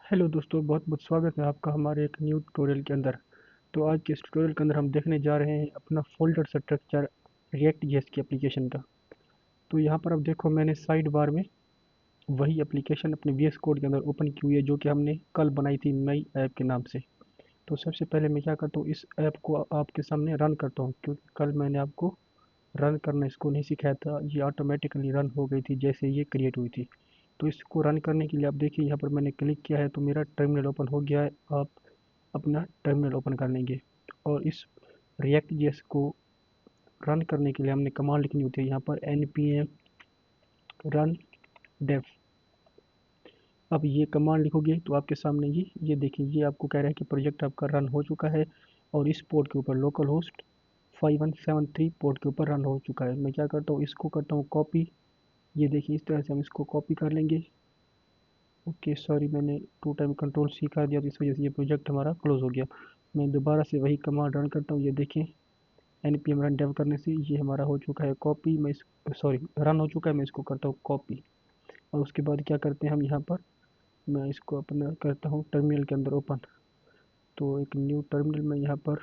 Hello दोस्तों, बहुत बहुत स्वागत है आपका हमारे एक न्यू ट्यूटोरियल के अंदर। तो आज के इस ट्यूटोरियल के अंदर हम देखने जा रहे हैं अपना फोल्डर स्ट्रक्चर रिएक्ट जेएस की एप्लीकेशन का। तो यहाँ पर अब देखो, मैंने साइड बार में वही एप्लीकेशन अपने वीएस कोड के अंदर ओपन की हुई है जो कि हमने कल बनाई थी नई ऐप के नाम से। तो सबसे पहले मैं क्या करता हूँ, इस ऐप को आपके सामने रन करता हूँ क्योंकि कल मैंने आपको रन करना इसको नहीं सिखाया था, ये ऑटोमेटिकली रन हो गई थी जैसे ये क्रिएट हुई थी। तो इसको रन करने के लिए आप देखिए, यहाँ पर मैंने क्लिक किया है तो मेरा टर्मिनल ओपन हो गया है। आप अपना टर्मिनल ओपन कर लेंगे और इस रिएक्ट जेएस को रन करने के लिए हमने कमांड लिखनी होती है यहाँ पर npm रन डेव। अब ये कमांड लिखोगे तो आपके सामने ये देखिए, ये आपको कह रहा है कि प्रोजेक्ट आपका रन हो चुका है और इस पोर्ट के ऊपर लोकल होस्ट 5173 पोर्ट के ऊपर रन हो चुका है। मैं क्या करता हूँ, इसको करता हूँ कॉपी। ये देखिए, इस तरह से हम इसको कॉपी कर लेंगे। ओके सॉरी, मैंने टू टाइम कंट्रोल सी कर दिया तो इस वजह से ये प्रोजेक्ट हमारा क्लोज हो गया। मैं दोबारा से वही कमांड रन करता हूँ। ये देखें, npm रन डेव करने से ये हमारा हो चुका है कॉपी। मैं इस सॉरी रन हो चुका है, मैं इसको करता हूँ कॉपी। और उसके बाद क्या करते हैं हम यहाँ पर, मैं इसको अपना करता हूँ टर्मिनल के अंदर ओपन। तो एक न्यू टर्मिनल में यहाँ पर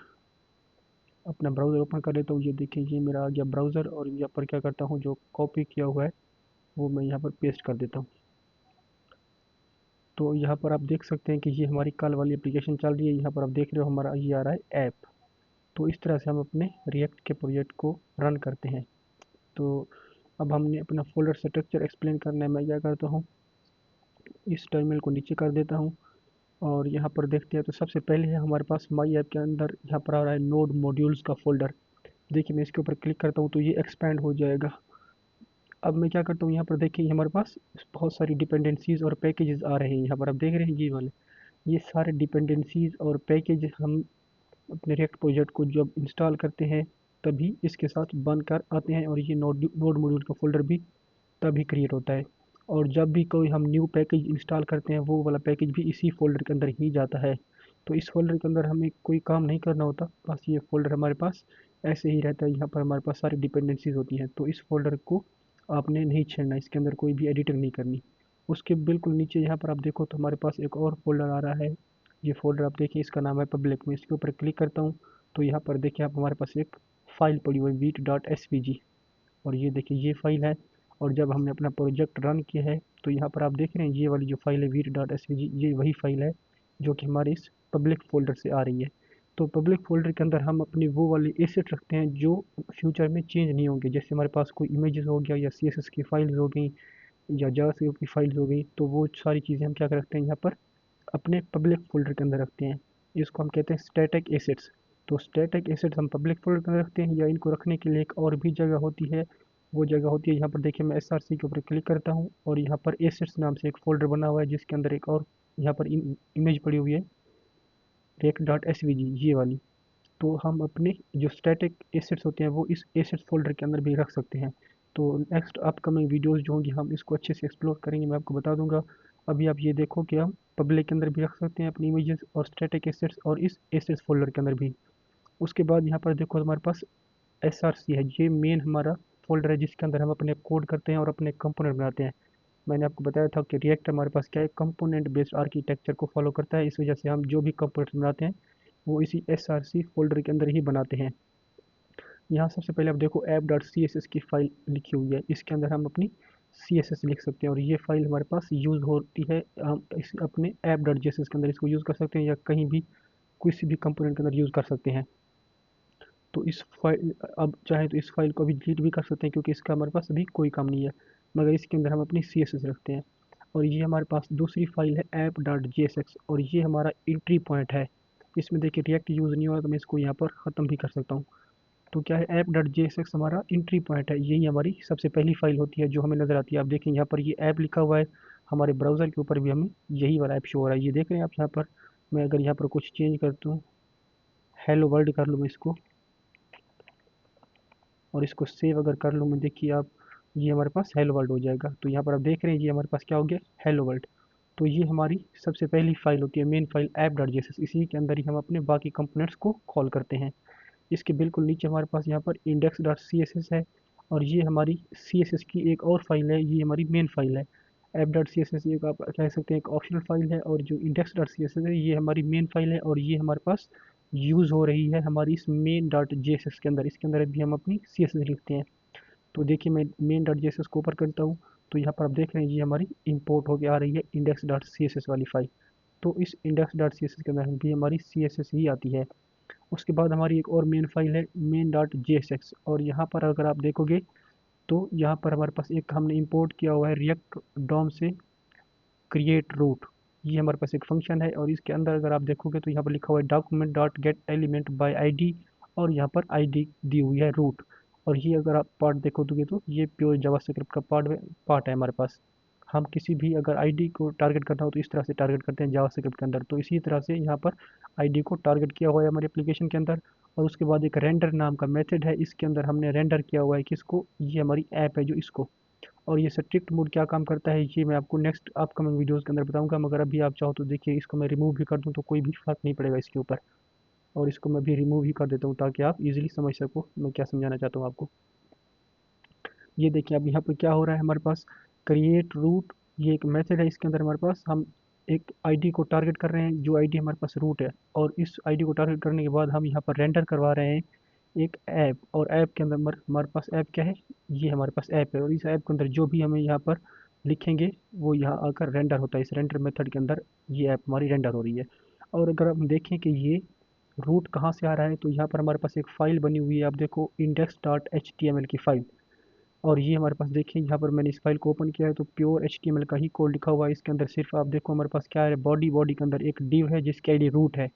अपना ब्राउज़र ओपन कर लेता हूँ। ये देखिए, ये मेरा आ गया ब्राउज़र और यहाँ पर क्या करता हूँ, जो कॉपी किया हुआ है वो मैं यहाँ पर पेस्ट कर देता हूँ। तो यहाँ पर आप देख सकते हैं कि ये हमारी कल वाली एप्लीकेशन चल रही है। यहाँ पर आप देख रहे हो हमारा ये आ रहा है ऐप। तो इस तरह से हम अपने रिएक्ट के प्रोजेक्ट को रन करते हैं। तो अब हमने अपना फोल्डर स्ट्रक्चर एक्सप्लेन करना है। मैं क्या करता हूँ, इस टर्मिनल को नीचे कर देता हूँ और यहाँ पर देखते हैं तो सबसे पहले है हमारे पास माई ऐप के अंदर यहाँ पर आ रहा है नोड मॉड्यूल्स का फोल्डर। देखिए, मैं इसके ऊपर क्लिक करता हूँ तो ये एक्सपैंड हो जाएगा। अब मैं क्या करता हूँ, यहाँ पर देखिए हमारे पास बहुत सारी डिपेंडेंसीज और पैकेजेस आ रहे हैं। यहाँ पर आप देख रहे हैं ये वाले, ये सारे डिपेंडेंसीज और पैकेज हम अपने रिएक्ट प्रोजेक्ट को जब इंस्टॉल करते हैं तभी इसके साथ बनकर आते हैं और ये नोड नोड मॉड्यूल का फोल्डर भी तभी क्रिएट होता है। और जब भी कोई हम न्यू पैकेज इंस्टॉल करते हैं वो वाला पैकेज भी इसी फोल्डर के अंदर ही जाता है। तो इस फोल्डर के अंदर हमें कोई काम नहीं करना होता, बस ये फोल्डर हमारे पास ऐसे ही रहता है। यहाँ पर हमारे पास सारी डिपेंडेंसीज होती हैं तो इस फोल्डर को आपने नहीं छेड़ना, इसके अंदर कोई भी एडिटिंग नहीं करनी। उसके बिल्कुल नीचे यहाँ पर आप देखो तो हमारे पास एक और फोल्डर आ रहा है। ये फोल्डर आप देखिए, इसका नाम है पब्लिक। मैं इसके ऊपर क्लिक करता हूँ तो यहाँ पर देखिए आप, हमारे पास एक फाइल पड़ी हुई है वीट डॉट एस और ये देखिए ये फाइल है। और जब हमने अपना प्रोजेक्ट रन किया है तो यहाँ पर आप देख रहे हैं ये वाली जो फाइल है वीट डॉट एस ये वही फाइल है जो कि हमारे इस पब्लिक फ़ोल्डर से आ रही है। तो पब्लिक फ़ोल्डर के अंदर हम अपने वो वाले एसेट रखते हैं जो फ्यूचर में चेंज नहीं होंगे। जैसे हमारे पास कोई इमेजेस हो गया या सीएसएस की फाइल्स हो गई या जावास्क्रिप्ट की फाइल्स हो गई, तो वो सारी चीज़ें हम क्या रखते हैं यहाँ पर अपने पब्लिक फ़ोल्डर के अंदर रखते हैं। इसको हम कहते हैं स्टैटिक एसेट्स। तो स्टैटिक एसेट्स हम पब्लिक फ़ोल्डर के अंदर रखते हैं, या इनको रखने के लिए एक और भी जगह होती है। वो जगह होती है यहाँ पर देखिए, मैं एसआरसी के ऊपर क्लिक करता हूँ और यहाँ पर एसेट्स नाम से एक फ़ोल्डर बना हुआ है जिसके अंदर एक और यहाँ पर इमेज पड़ी हुई है रेक डॉट एस ये वाली। तो हम अपने जो स्टैटिक एसेट्स होते हैं वो इस एसेट्स फ़ोल्डर के अंदर भी रख सकते हैं। तो नेक्स्ट अपकमिंग वीडियोज़ जो होंगी हम इसको अच्छे से एक्सप्लोर करेंगे, मैं आपको बता दूंगा। अभी आप ये देखो कि हम पब्लिक के अंदर भी रख सकते हैं अपनी इमेजेस और स्टैटिक एसेट्स और इस एसेट्स फ़ोल्डर के अंदर भी। उसके बाद यहाँ पर देखो हमारे पास एस आर सी है, ये मेन हमारा फ़ोल्डर है जिसके अंदर हम अपने कोड करते हैं और अपने कंपोनेंट बनाते हैं। मैंने आपको बताया था कि रिएक्ट हमारे पास क्या है, कंपोनेंट बेस्ड आर्किटेक्चर को फॉलो करता है। इस वजह से हम जो भी कंपोनेंट बनाते हैं वो इसी एस आर सी फोल्डर के अंदर ही बनाते हैं। यहाँ सबसे पहले आप देखो app dot C S S की फाइल लिखी हुई है, इसके अंदर हम अपनी सी एस एस लिख सकते हैं और ये फाइल हमारे पास यूज़ होती है। हम इस अपने app dot G S S के अंदर इसको यूज़ कर सकते हैं या कहीं भी किसी भी कंपोनेंट के अंदर यूज़ कर सकते हैं। तो इस फाइल, अब चाहे तो इस फाइल को अभी डिलीट भी कर सकते हैं क्योंकि इसका हमारे पास अभी कोई काम नहीं है, मगर इसके अंदर हम अपनी सी एस एस रखते हैं। और ये हमारे पास दूसरी फाइल है app dot G S x और ये हमारा एंट्री पॉइंट है। इसमें देखिए रिएक्ट यूज़ नहीं हो रहा तो मैं इसको यहाँ पर ख़त्म भी कर सकता हूँ। तो क्या है, app dot J S x हमारा एंट्री पॉइंट है, यही हमारी सबसे पहली फाइल होती है जो हमें नज़र आती है। आप देखें यहाँ पर ये ऐप लिखा हुआ है, हमारे ब्राउज़र के ऊपर भी हमें यही वाला ऐप शो हो रहा है। ये देख रहे हैं आप यहाँ पर। मैं अगर यहाँ पर कुछ चेंज करता हूँ, हेलो वर्ल्ड कर लूँ मैं इसको और इसको सेव अगर कर लूँ मैं, देखिए आप, ये हमारे पास हेलो वर्ल्ड हो जाएगा। तो यहाँ पर आप देख रहे हैं ये हमारे पास क्या हो गया, हेलो वर्ल्ड। तो ये हमारी सबसे पहली फाइल होती है, main file app dot J S x. इसी के अंदर ही हम अपने बाकी कंपोनेंट्स को कॉल करते हैं। इसके बिल्कुल नीचे हमारे पास यहाँ पर index.css है और ये हमारी CSS की एक और फाइल है, ये हमारी मेन फाइल है app dot C S S एक आप कह सकते हैं एक ऑप्शनल फाइल है, और जो index dot C S S है ये हमारी मेन फाइल है, और ये हमारे पास यूज़ हो रही है हमारी इस main dot J S S के अंदर। इसके अंदर भी हम अपनी सी एस एस लिखते हैं। तो देखिए मैं main dot J S S को ओपन करता हूँ, तो यहाँ पर आप देख रहे हैं ये हमारी इंपोर्ट होकर आ रही है index dot C S S वाली फाइल। तो इस index dot C S S के अंदर भी हमारी सी एस एस ही आती है। उसके बाद हमारी एक और मेन फाइल है main dot J S x, और यहाँ पर अगर आप देखोगे तो यहाँ पर हमारे पास एक हमने इंपोर्ट किया हुआ है रिएक्ट डॉम से क्रिएट रूट। ये हमारे पास एक फंक्शन है, और इसके अंदर अगर आप देखोगे तो यहाँ पर लिखा हुआ है document dot gate element by ID, और यहाँ पर आईडी दी हुई है रूट। और ये अगर आप पार्ट देखोगे तो ये प्योर जावास्क्रिप्ट का पार्ट है हमारे पास। हम किसी भी अगर आईडी को टारगेट करना हो तो इस तरह से टारगेट करते हैं जावास्क्रिप्ट के अंदर। तो इसी तरह से यहाँ पर आईडी को टारगेट किया हुआ है हमारे एप्लीकेशन के अंदर। और उसके बाद एक रेंडर नाम का मेथड है, इसके अंदर हमने रेंडर किया हुआ है किसको, ये हमारी ऐप है जो इसको। और ये स्ट्रिक्ट मोड क्या काम करता है ये मैं आपको नेक्स्ट अपकमिंग वीडियोस के अंदर बताऊंगा, मगर अभी आप चाहो तो देखिए इसको मैं रिमूव भी कर दूं तो कोई भी फर्क नहीं पड़ेगा इसके ऊपर। और इसको मैं भी रिमूव ही कर देता हूँ ताकि आप इजीली समझ सको मैं क्या समझाना चाहता हूँ आपको। ये देखिए अब यहाँ पर क्या हो रहा है हमारे पास, क्रिएट रूट ये एक मेथड है, इसके अंदर हमारे पास हम एक आईडी को टारगेट कर रहे हैं जो आईडी हमारे पास रूट है, और इस आईडी को टारगेट करने के बाद हम यहाँ पर रेंडर करवा रहे हैं एक ऐप। और ऐप के अंदर हमारे पास ऐप क्या है, ये हमारे पास ऐप है, और इस ऐप के अंदर जो भी हमें यहाँ पर लिखेंगे वो यहाँ आकर रेंडर होता है। इस रेंडर मेथड के अंदर ये ऐप हमारी रेंडर हो रही है। और अगर हम देखें कि ये रूट कहाँ से आ रहा है, तो यहाँ पर हमारे पास एक फ़ाइल बनी हुई है, आप देखो index dot H T M L की फ़ाइल। और ये हमारे पास देखिए यहाँ पर मैंने इस फाइल को ओपन किया है तो pure H T M L का ही कोड लिखा हुआ है इसके अंदर। सिर्फ आप देखो हमारे पास क्या है, बॉडी बॉडी के अंदर एक डिव है जिसकी आईडी रूट है,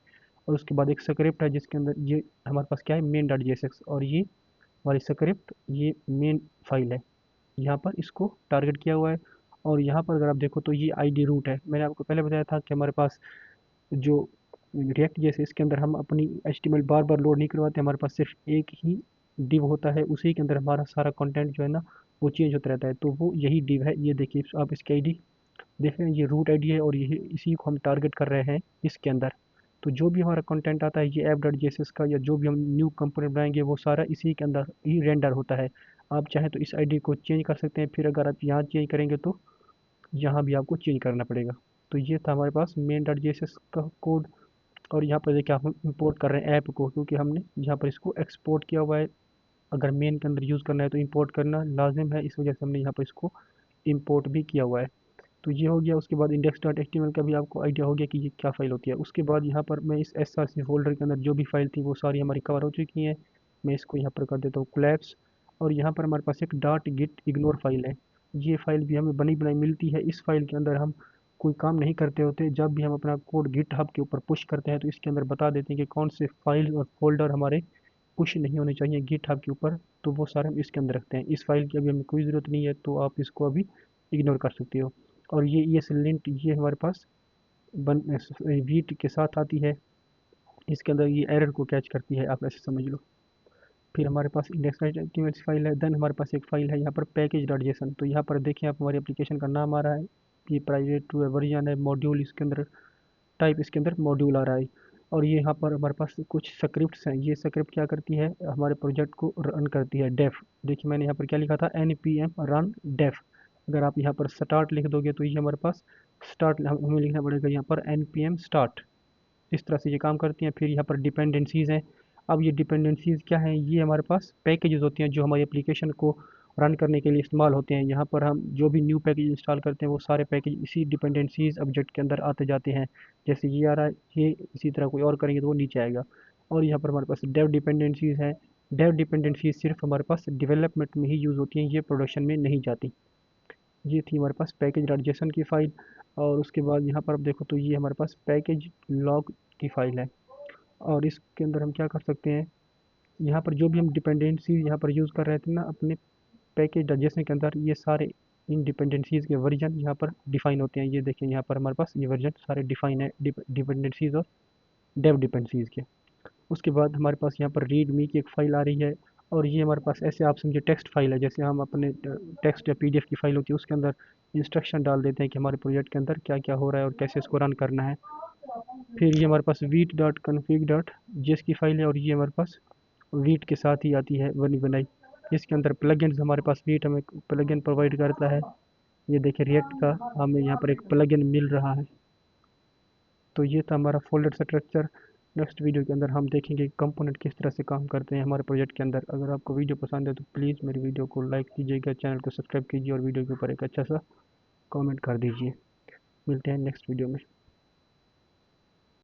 और उसके बाद एक स्क्रिप्ट है जिसके अंदर ये हमारे पास क्या है main dot J S x, और ये हमारी स्क्रिप्ट ये मेन फाइल है, यहाँ पर इसको टारगेट किया हुआ है। और यहाँ पर अगर आप देखो तो ये आईडी रूट है। मैंने आपको पहले बताया था कि हमारे पास जो रिएक्ट जैसे इसके अंदर हम अपनी एचटीएमएल बार बार लोड नहीं करवाते, हमारे पास सिर्फ एक ही डिव होता है, उसी के अंदर हमारा सारा कंटेंट जो है ना वो चेंज होता रहता है। तो वो यही डिव है, ये देखिए आप इसकी आईडी देख रहे हैं, ये रूट आईडी है, और ये इसी को हम टारगेट कर रहे हैं इसके अंदर। तो जो भी हमारा कंटेंट आता है ये ऐप डॉट जेएसएस का, या जो भी हम न्यू कंपोनेंट बनाएंगे वो सारा इसी के अंदर ही रेंडर होता है। आप चाहें तो इस आईडी को चेंज कर सकते हैं, फिर अगर आप यहाँ चेंज करेंगे तो यहाँ भी आपको चेंज करना पड़ेगा। तो ये था हमारे पास मेन डॉट जेएसएस का कोड। और यहाँ पर देखिए हम इंपोर्ट कर रहे हैं ऐप को, क्योंकि हमने यहाँ पर इसको एक्सपोर्ट किया हुआ है। अगर मेन के अंदर यूज़ करना है तो इंपोर्ट करना लाजिम है, इस वजह से हमने यहाँ पर इसको इंपोर्ट भी किया हुआ है। तो ये हो गया। उसके बाद index dot H T M L का भी आपको आइडिया हो गया कि ये क्या फ़ाइल होती है। उसके बाद यहाँ पर मैं इस एस आर सी फोल्डर के अंदर जो भी फाइल थी वो सारी हमारी कवर हो चुकी हैं। मैं इसको यहाँ पर कर देता हूँ कोलैप्स। और यहाँ पर हमारे पास एक डॉट गिट इग्नोर फाइल है, ये फाइल भी हमें बनी बनाई मिलती है। इस फाइल के अंदर हम कोई काम नहीं करते होते, जब भी हम अपना कोड गिट हब के ऊपर पुश करते हैं तो इसके अंदर बता देते हैं कि कौन से फाइल और फोल्डर हमारे पुश नहीं होने चाहिए गिट हब के ऊपर, तो वो सारे हम इसके अंदर रखते हैं। इस फाइल की अभी हमें कोई ज़रूरत नहीं है, तो आप इसको अभी इग्नोर कर सकते हो। और ये लिंट ये हमारे पास बन वीट के साथ आती है, इसके अंदर ये एरर को कैच करती है, आप ऐसे समझ लो। फिर हमारे पास इंडेक्स एलिमेंट्स फाइल है, देन हमारे पास एक फाइल है यहाँ पर पैकेज डॉट जेसन। तो यहाँ पर देखिए आप हमारी एप्लीकेशन का नाम आ रहा है, ये प्राइवेट टू वर्जन है, मॉड्यूल इसके अंदर टाइप इसके अंदर मॉड्यूल आ रहा है। और ये यहाँ पर हमारे पास कुछ स्क्रिप्ट्स हैं, ये स्क्रिप्ट क्या करती है हमारे प्रोजेक्ट को रन करती है डेफ। देखिए मैंने यहाँ पर क्या लिखा था N P M run dev. अगर आप यहाँ पर स्टार्ट लिख दोगे तो ये हमारे पास स्टार्ट हमें लिखना पड़ेगा यहाँ पर एन पी एम स्टार्ट। इस तरह से ये काम करती हैं। फिर यहाँ पर डिपेंडेंसीज़ हैं। अब ये डिपेंडेंसीज़ क्या हैं, ये हमारे पास पैकेजेस होती हैं जो हमारी एप्लीकेशन को रन करने के लिए इस्तेमाल होते हैं। यहाँ पर हम जो भी न्यू पैकेज इंस्टॉल करते हैं वो सारे पैकेज इसी डिपेंडेंसीज़ ऑब्जेक्ट के अंदर आते जाते हैं। जैसे ये आ रहा है, ये इसी तरह कोई और करेंगे तो वो नीचे आएगा। और यहाँ पर हमारे पास डेव डिपेंडेंसीज़ हैं। डेव डिपेंडेंसीज सिर्फ हमारे पास डेवलपमेंट में ही यूज़ होती हैं, ये प्रोडक्शन में नहीं जाती। ये थी हमारे पास पैकेज डॉट जेसन की फ़ाइल। और उसके बाद यहाँ पर आप देखो तो ये हमारे पास पैकेज लॉग की फ़ाइल है। और इसके अंदर हम क्या कर सकते हैं, यहाँ पर जो भी हम डिपेंडेंसी यहाँ पर यूज़ कर रहे थे ना अपने पैकेज डाइजेशन के अंदर, ये सारे इन डिपेंडेंसीज़ के वर्जन यहाँ पर डिफाइन होते हैं। ये देखिए यहाँ पर हमारे पास ये वर्जन सारे डिफाइन है डिपेंडेंसीज़ और डेव डिपेंडेंसीज़ के। उसके बाद हमारे पास यहाँ पर रीड मी की एक फ़ाइल आ रही है। और ये हमारे पास ऐसे आप समझिए टेक्स्ट फाइल है, जैसे हम अपने टेक्स्ट या पीडीएफ की फ़ाइल होती है उसके अंदर इंस्ट्रक्शन डाल देते हैं कि हमारे प्रोजेक्ट के अंदर क्या क्या हो रहा है और कैसे इसको रन करना है। फिर ये हमारे पास Vite dot config dot JS की फ़ाइल है, और ये हमारे पास वीट के साथ ही आती है बनी बनाई। इसके अंदर प्लगइन्स हमारे पास वीट हमें प्लगइन प्रोवाइड करता है। ये देखिए रिएक्ट का हमें यहाँ पर एक प्लगइन मिल रहा है। तो ये था हमारा फोल्डर स्ट्रक्चर। नेक्स्ट वीडियो के अंदर हम देखेंगे कंपोनेंट किस तरह से काम करते हैं हमारे प्रोजेक्ट के अंदर। अगर आपको वीडियो पसंद है तो प्लीज़ मेरी वीडियो को लाइक कीजिएगा, चैनल को सब्सक्राइब कीजिए और वीडियो के ऊपर एक अच्छा सा कमेंट कर दीजिए। मिलते हैं नेक्स्ट वीडियो में।